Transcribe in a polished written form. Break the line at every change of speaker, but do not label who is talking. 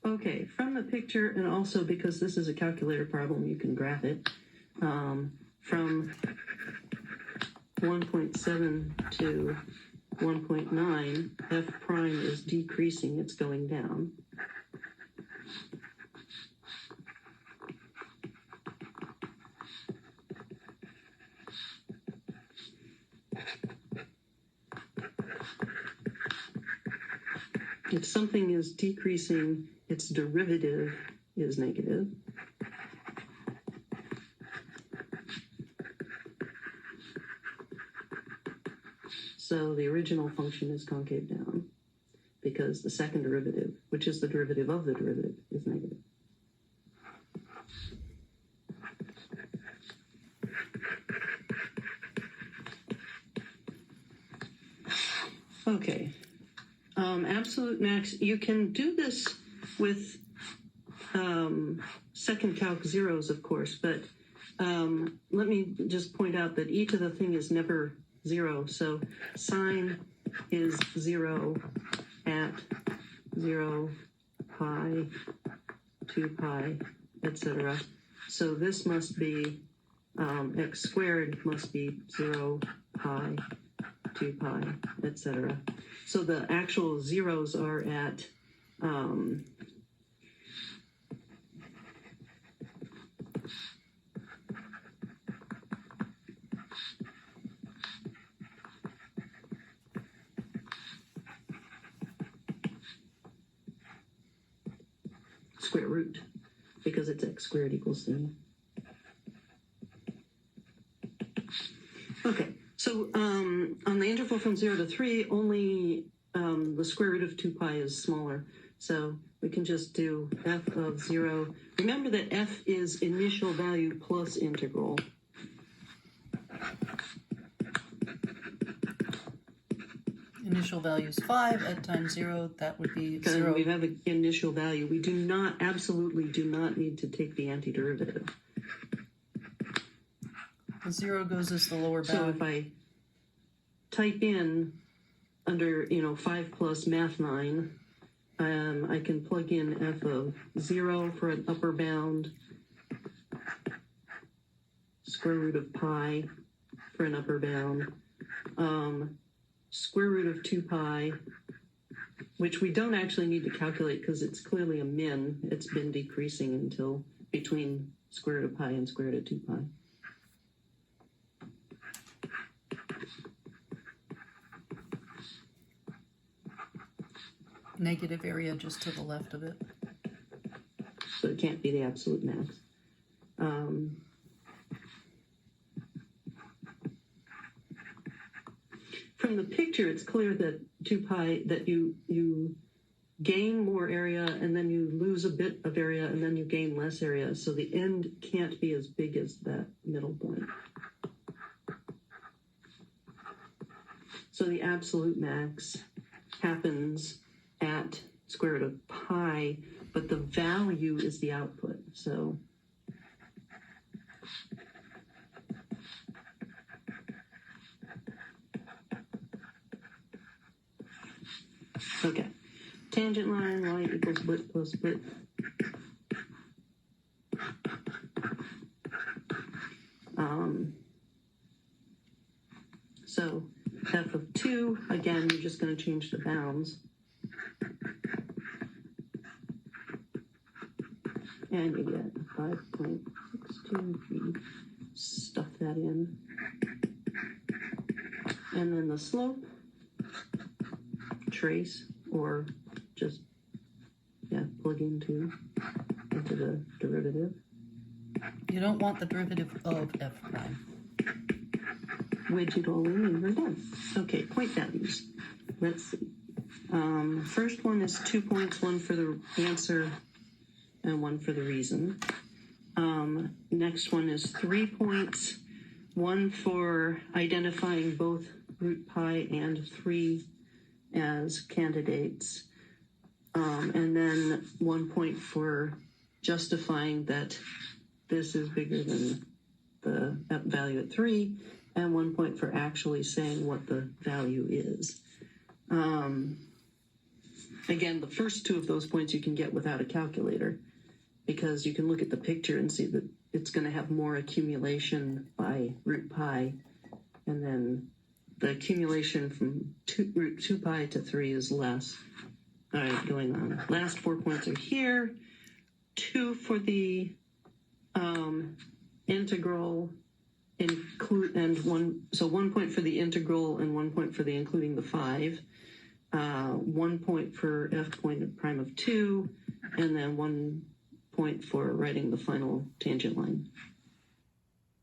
Okay, from the picture, and also because this is a calculator problem, you can graph it. From 1.7 to 1.9, f prime is decreasing, it's going down. If something is decreasing, its derivative is negative. So the original function is concave down because the second derivative, which is the derivative of the derivative, is negative. Okay. Absolute max, you can do this with second calc zeros, of course, but let me just point out that e to the thing is never 0. So sine is 0 at 0, pi, 2 pi, etc. So this must be, x squared must be 0, pi, 2 pi, etc. So the actual zeros are at square root, because it's x squared equals 3. Okay, so on the interval from 0 to 3, only the square root of 2 pi is smaller. So we can just do f of 0. Remember that f is initial value plus integral.
Initial value is 5 at time 0. That would be 0.
We have an initial value. We do not, absolutely do not need to take the antiderivative.
The 0 goes as the lower bound.
So if I type in under, 5 plus math 9, I can plug in f of 0 for an upper bound, square root of pi for an upper bound, square root of 2 pi, which we don't actually need to calculate because it's clearly a min. It's been decreasing until between square root of pi and square root of 2 pi.
Negative area just to the left of it.
So it can't be the absolute max. From the picture, it's clear that 2 pi, that you gain more area and then you lose a bit of area and then you gain less area. So the end can't be as big as that middle point. So the absolute max happens at square root of pi, but the value is the output. So okay, tangent line, y equals width plus width. So f of 2, again, you're just going to change the bounds. And you get 5.623. Stuff that in. And then the slope, trace, or just, plug into the derivative.
You don't want the derivative of f prime.
Wedge it all in and we're done. Okay, point values. Let's see. First one is 2 points, one for the answer and one for the reason. Next one is 3 points, one for identifying both root pi and 3 as candidates, and then 1 point for justifying that this is bigger than the value at 3, and 1 point for actually saying what the value is. Again, the first two of those points you can get without a calculator, because you can look at the picture and see that it's going to have more accumulation by root pi, and then the accumulation from root 2 pi to 3 is less. All right, going on. Last 4 points are here. 2 for the integral, and 1 point for the integral and 1 point for the including the 5. 1 point for f prime of 2, and then 1 point for writing the final tangent line.